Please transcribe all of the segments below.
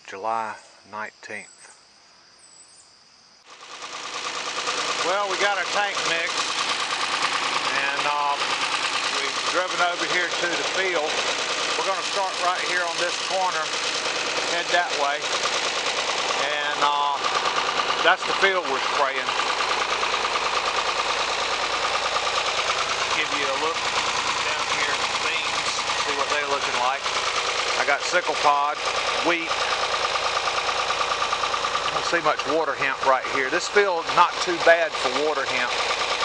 July 19th. Well, we got our tank mixed, and we've driven over here to the field. We're going to start right here on this corner, head that way, and that's the field we're spraying. Give you a look down here at the beans, see what they're looking like. I got sickle pod, wheat. I don't see much water hemp right here. This field not too bad for water hemp,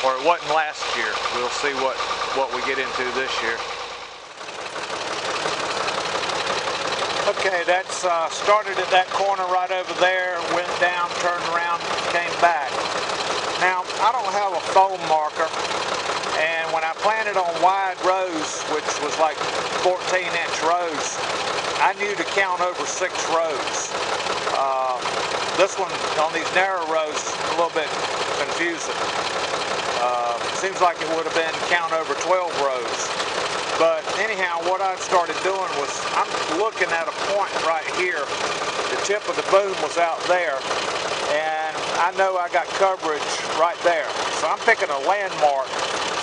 or it wasn't last year. We'll see what we get into this year. Okay, that's started at that corner right over there, went down, turned around, came back. Now, I don't have a foam marker, and when I planted on wide rows, which was like 14-inch rows, I knew to count over 6 rows. This one, on these narrow rows, is a little bit confusing. Seems like it would have been count over 12 rows. But anyhow, what I started doing was, I'm looking at a point right here. The tip of the boom was out there, and I know I got coverage right there. So I'm picking a landmark,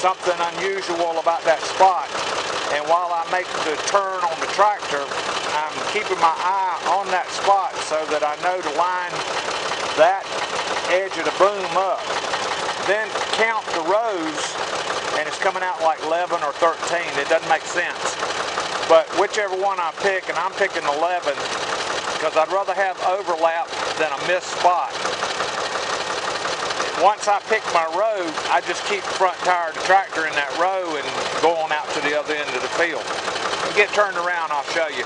something unusual about that spot. And while I make the turn on the tractor, I'm keeping my eye on that spot so that I know to line that edge of the boom up. Then count the rows, and it's coming out like 11 or 13. It doesn't make sense. But whichever one I pick, and I'm picking 11, because I'd rather have overlap than a missed spot. Once I pick my row, I just keep the front tire of the tractor in that row and go on out to the other end of the field. When we get turned around, I'll show you.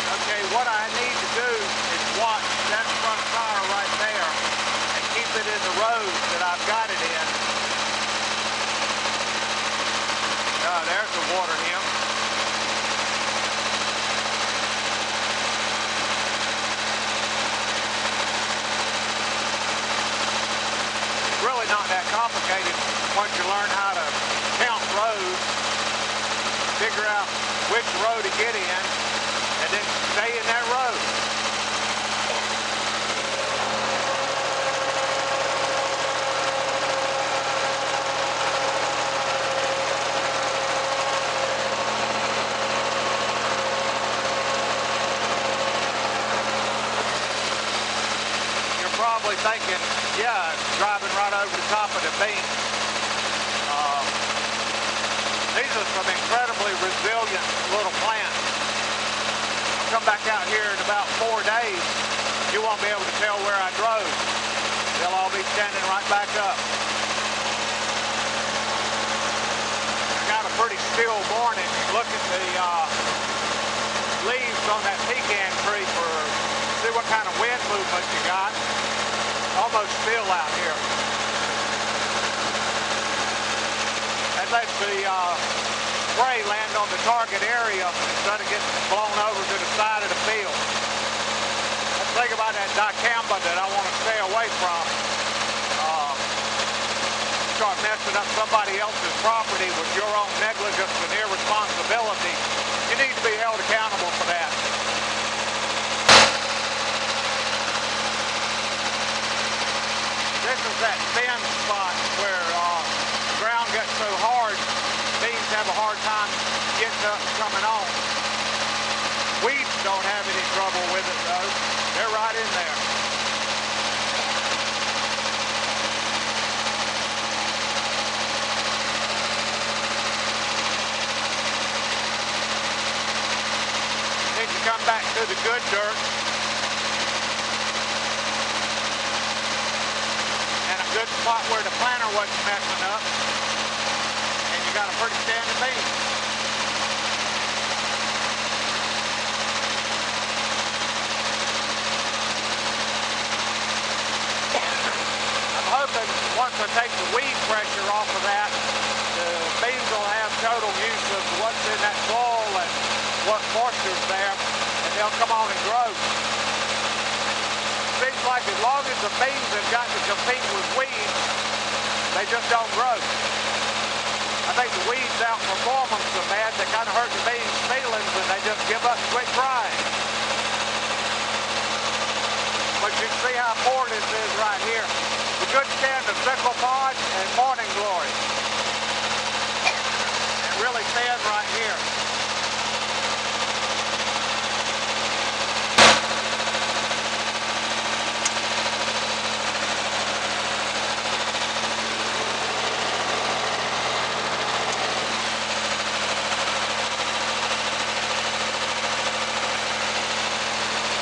Okay, what I need to do is watch that front tire right there and keep it in the row that I've got it in. There's the water hemp. Really not that complicated once you learn how to count rows, figure out which row to get in, and then stay in that row. You're probably thinking, yeah, it's driving right over the top of the beam. These are some incredibly resilient little plants. I'll come back out here in about 4 days. You won't be able to tell where I drove. They'll all be standing right back up. I got a pretty still morning. Look at the leaves on that pecan tree see what kind of wind movement you got. Almost still out here. That lets the spray land on the target area instead of getting blown over to the side of the field. Let's think about that dicamba that I want to stay away from. Start messing up somebody else's property with your own negligence and irresponsibility. You need to be held accountable for that. This is that thin spot where the ground gets so hard, beans have a hard time getting up and coming on. Weeds don't have any trouble with it though. They're right in there. Then you come back to the good dirt. Good spot where the planter wasn't messing up, and you got a pretty standing bean. I'm hoping once I take the weed pressure off of that, the beans will have total use of what's in that soil and what moisture's there, and they'll come on and grow. Seems like as long as the beans have got to compete with weeds, they just don't grow. I think the weeds outperform them so bad they kind of hurt the beans' feelings and they just give up and quit trying. But you can see how poor this is right here. The good stand of Fickle Pod and Morning Glory. And really thin right here.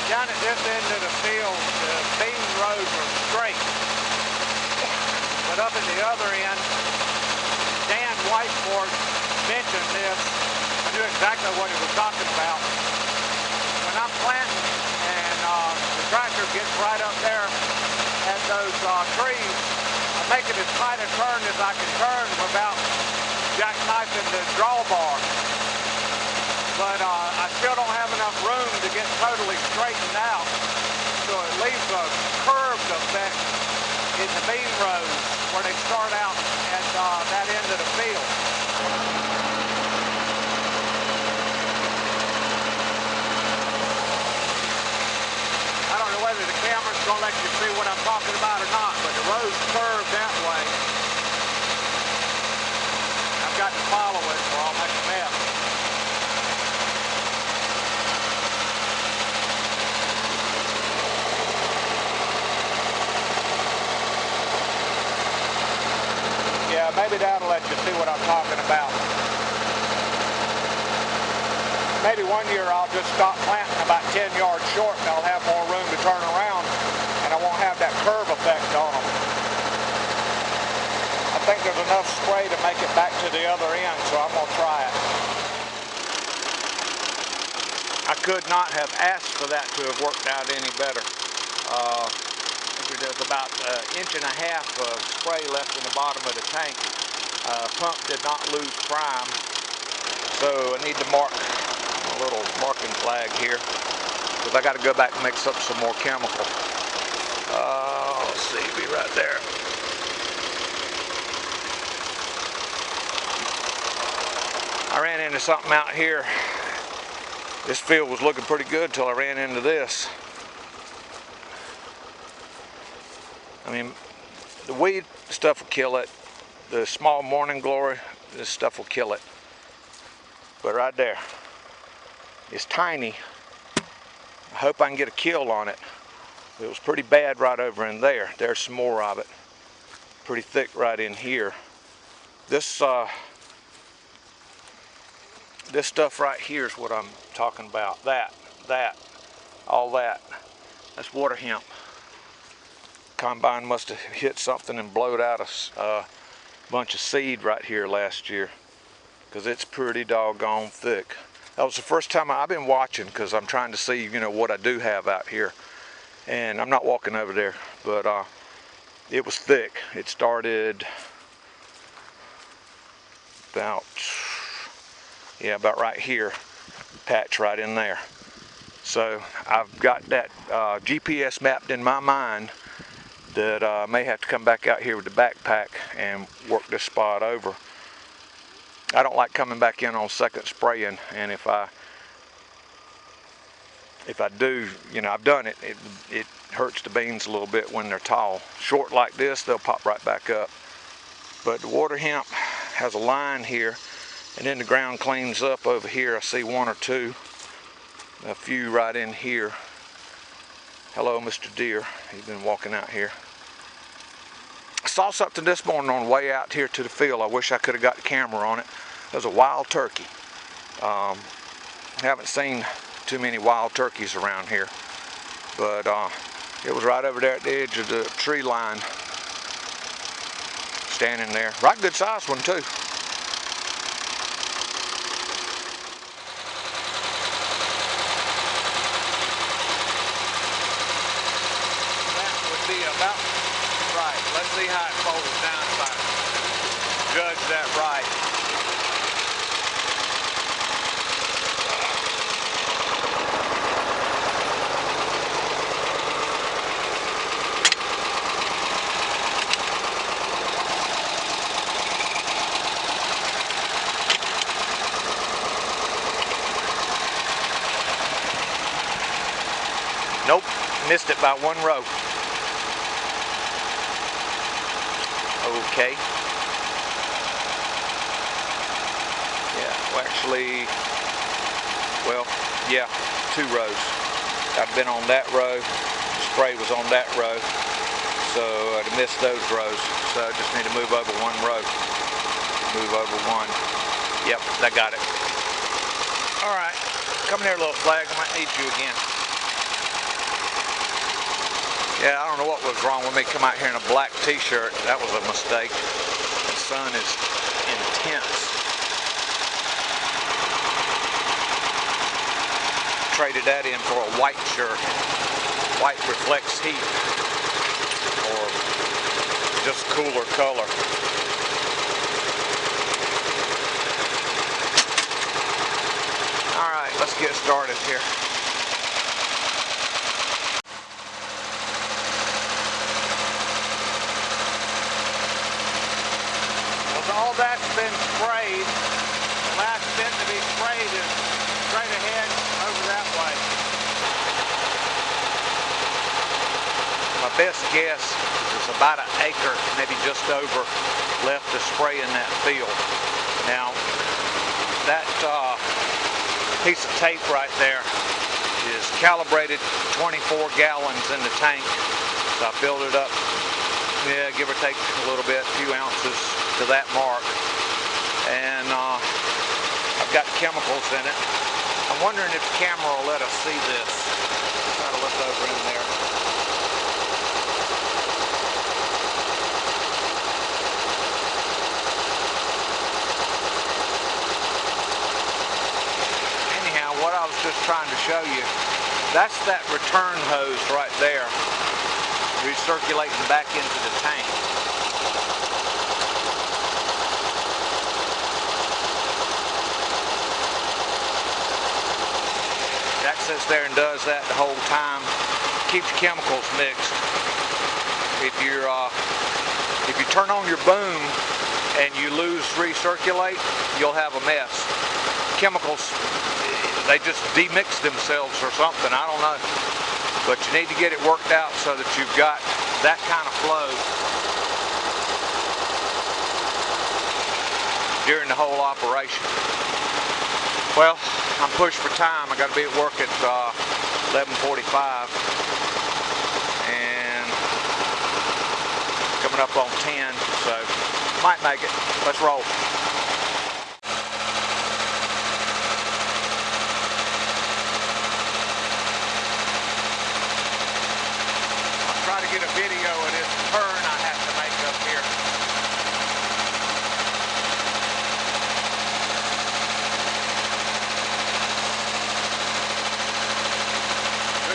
Down at this end of the field, the bean rows are straight. But up at the other end, Dan Whiteford mentioned this. I knew exactly what he was talking about. When I'm planting and the tractor gets right up there at those trees, I make it as tight a turn as I can turn without jackknifing the drawbar. But I still don't have enough room to get totally straightened out, so it leaves a curved effect in the bean rows where they start out at that end of the field. I don't know whether the camera's going to let you see what I'm talking about or not, but the rows curve that way. I've got to follow it or I'll make a mess. Yeah, maybe that'll let you see what I'm talking about. Maybe one year I'll just stop planting about 10 yards short and I'll have more room to turn around and I won't have that curve effect on them. I think there's enough spray to make it back to the other end, so I'm going to try it. I could not have asked for that to have worked out any better. There's about an inch and a half of spray left in the bottom of the tank. Pump did not lose prime, so I need to mark a little marking flag here because I got to go back and mix up some more chemical. Let's see, be right there. I ran into something out here. This field was looking pretty good till I ran into this. I mean, the weed stuff will kill it. The small Morning Glory, this stuff will kill it. But right there, it's tiny. I hope I can get a kill on it. It was pretty bad right over in there. There's some more of it. Pretty thick right in here. This stuff right here is what I'm talking about. All that. That's water hemp. Combine must have hit something and blowed out a bunch of seed right here last year because it's pretty doggone thick. That was the first time I've been watching because I'm trying to see, you know, what I do have out here. And I'm not walking over there, but it was thick. It started about right here, patch right in there. So I've got that GPS mapped in my mind that I may have to come back out here with the backpack and work this spot over. I don't like coming back in on second spraying, and if I do, you know, I've done it, it hurts the beans a little bit when they're tall. Short like this, they'll pop right back up. But the water hemp has a line here, and then the ground cleans up over here. I see one or two, a few right in here. Hello, Mr. Deer. He's been walking out here. I saw something this morning on the way out here to the field. I wish I could have got the camera on it. There's a wild turkey. Haven't seen too many wild turkeys around here, but it was right over there at the edge of the tree line, standing there. Right good sized one too. About right. Let's see how it folds down if I judge that right. Nope, missed it by 1 row. Okay. Yeah, well, actually, well, yeah, 2 rows. I'd been on that row, the spray was on that row, so I'd missed those rows. So I just need to move over 1 row. Move over 1. Yep, I got it. All right, come here, little flag. I might need you again. Yeah, I don't know what was wrong with me. Come out here in a black t-shirt. That was a mistake. The sun is intense. Traded that in for a white shirt. White reflects heat, or just cooler color. All right, let's get started here. All that's been sprayed. The last bit to be sprayed is straight ahead over that way. My best guess is it's about 1 acre, maybe just over, left to spray in that field. Now, that piece of tape right there is calibrated 24 gallons in the tank. So I filled it up, yeah, give or take a little bit, a few ounces to that mark, and I've got chemicals in it. I'm wondering if the camera will let us see this. Try to look over in there. Anyhow, what I was just trying to show you, that's that return hose right there, recirculating back into the tank. That sits there and does that the whole time. Keeps chemicals mixed. If you turn on your boom and you lose recirculate, you'll have a mess. Chemicals, they just demix themselves or something, I don't know. But you need to get it worked out so that you've got that kind of flow during the whole operation. Well, I'm pushed for time. I got to be at work at 11:45, and coming up on 10, so might make it. Let's roll. I'll try to get a video of this turn I have to make up here.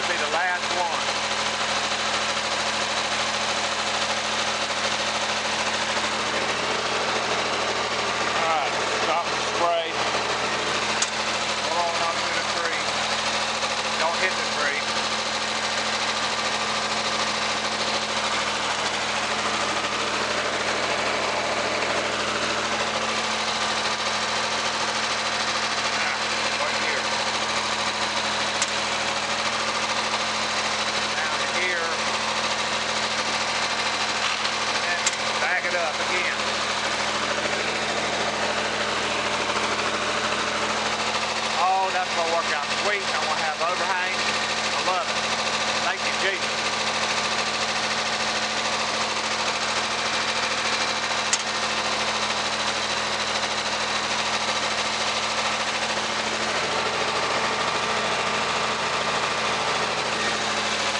Be the last one. Alright, stop the spray. Pull on up to the tree. Don't hit the tree. Up again. Oh, that's gonna work out sweet. I'm gonna have overhang. I love it. Thank you, Jesus.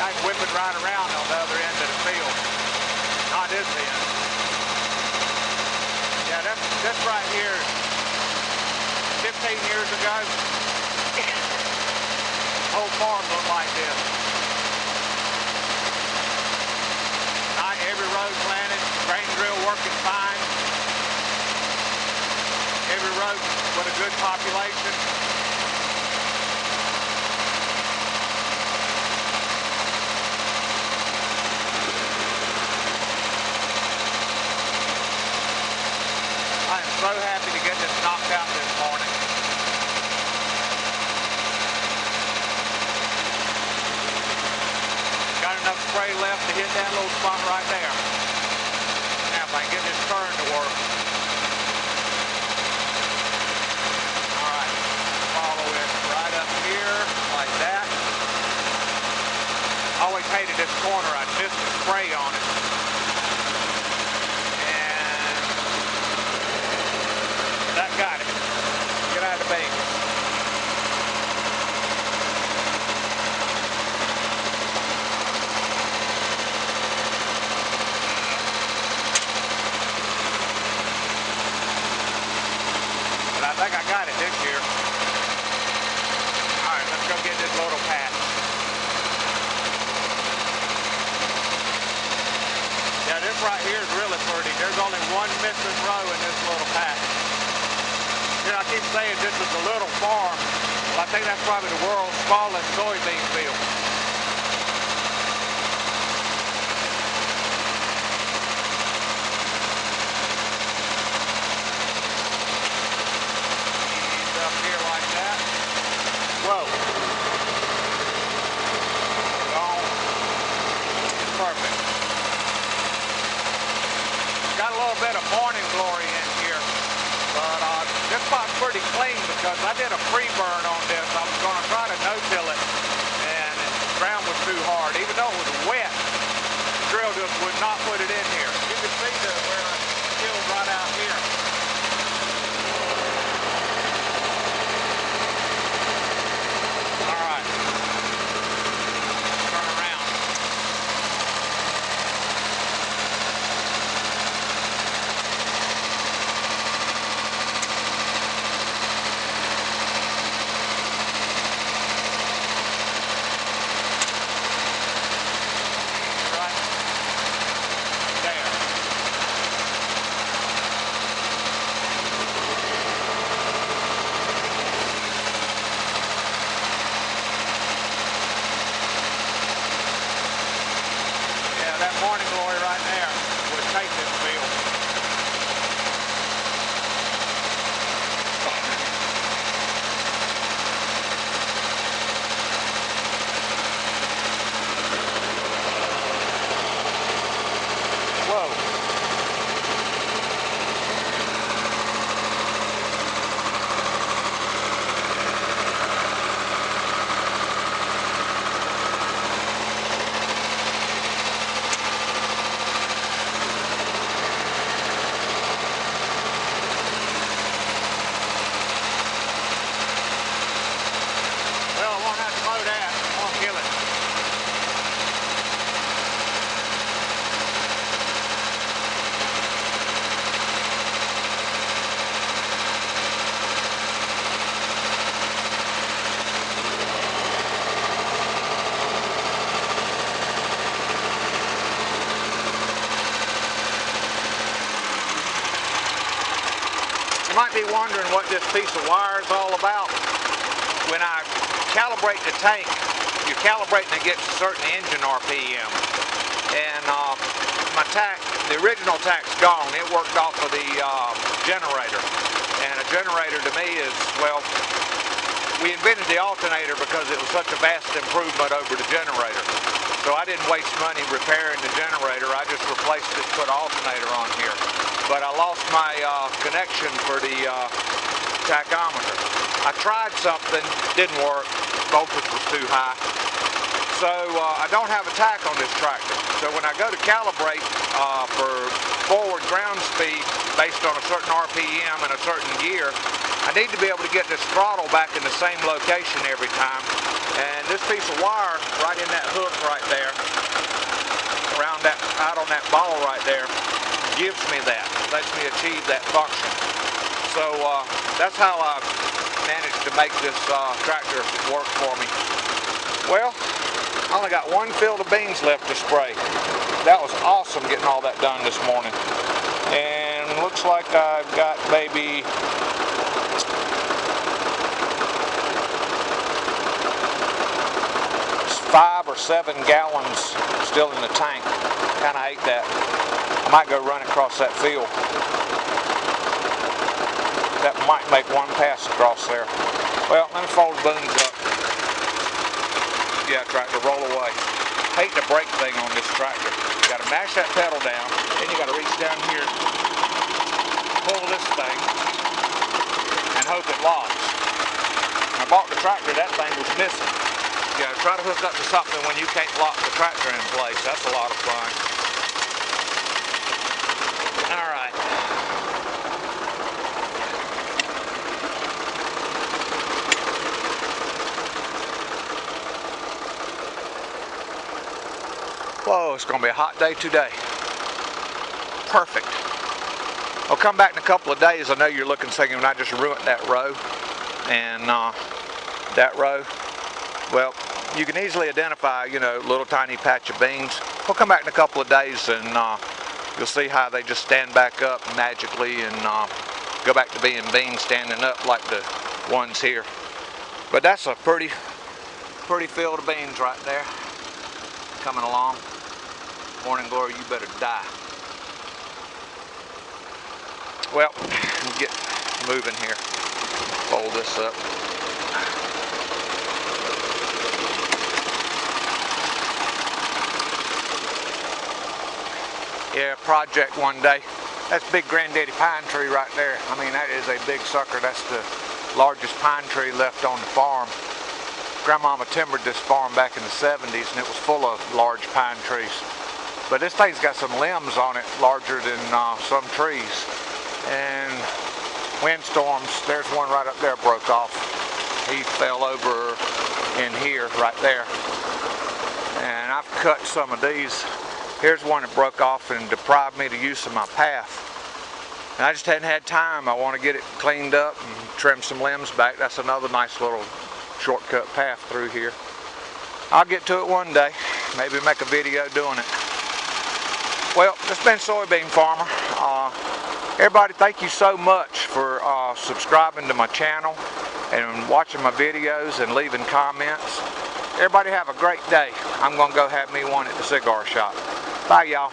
I can whip it right around on the other end of the field. Not this end. Yeah, this right here, 15 years ago, whole farm looked like this. Not every road planted, grain drill working fine. Every road with a good population. I am so happy to get this knocked out this morning. spray left to hit that little spot right there. Now if I can get this turn to work. Alright, follow it right up here, like that. I always hated this corner, I'd missed the spray on it. And that got it. Get out of the base. I think I got it this year. Alright, let's go get this little patch. Yeah, this right here is really pretty. There's only one missing row in this little patch. You know, I keep saying this is a little farm. Well, I think that's probably the world's smallest soybean field. Whoa. Gone. Perfect. Got a little bit of morning glory in here, but this spot's pretty clean because I did a pre-burn on this. I was going to try to no-till it, and the ground was too hard. Even though it was wet, the drill just would not put it in here. You can see where I killed right out here. Morning glory right there would take this field. Whoa. You might be wondering what this piece of wire is all about. When I calibrate the tank, you're calibrating against a certain engine RPM. And my tack, the original tack's gone. It worked off of the generator. And a generator to me is, well, we invented the alternator because it was such a vast improvement over the generator. So I didn't waste money repairing the generator. I just replaced it and put an alternator on here. But I lost my connection for the tachometer. I tried something, didn't work. Voltage was too high. So I don't have a tack on this tractor. So when I go to calibrate for forward ground speed based on a certain RPM and a certain gear, I need to be able to get this throttle back in the same location every time. And this piece of wire right in that hook right there, around that, out on that ball right there, gives me that, lets me achieve that function. So that's how I managed to make this tractor work for me. Well, I only got one field of beans left to spray. That was awesome getting all that done this morning. And looks like I've got maybe 5 or 7 gallons still in the tank. Kind of hate that. I might go run across that field. That might make one pass across there. Well, let me fold the booms up. Yeah, tractor, roll away. Hate to a brake thing on this tractor. You got to mash that pedal down, then you got to reach down here, pull this thing, and hope it locks. When I bought the tractor, that thing was missing. You got to try to hook up to something when you can't lock the tractor in place. That's a lot of fun. All right. Whoa, it's going to be a hot day today. Perfect. I'll come back in a couple of days. I know you're looking thinking, when I just ruined that row. And that row, well, you can easily identify, you know, little tiny patch of beans. We'll come back in a couple of days and you'll see how they just stand back up magically and go back to being beans standing up like the ones here. But that's a pretty field of beans right there coming along. Morning glory, you better die. Well, we'll get moving here. Fold this up. Yeah, project one day. That's big granddaddy pine tree right there. I mean, that is a big sucker. That's the largest pine tree left on the farm. Grandmama timbered this farm back in the 70s and it was full of large pine trees. But this thing's got some limbs on it larger than some trees. And windstorms, there's one right up there broke off. He fell over in here right there. And I've cut some of these. Here's one that broke off and deprived me of the use of my path. And I just hadn't had time. I want to get it cleaned up and trim some limbs back. That's another nice little shortcut path through here. I'll get to it one day. Maybe make a video doing it. Well, this has been Soybean Farmer. Everybody, thank you so much for subscribing to my channel and watching my videos and leaving comments. Everybody have a great day. I'm going to go have me one at the cigar shop. Bye, y'all.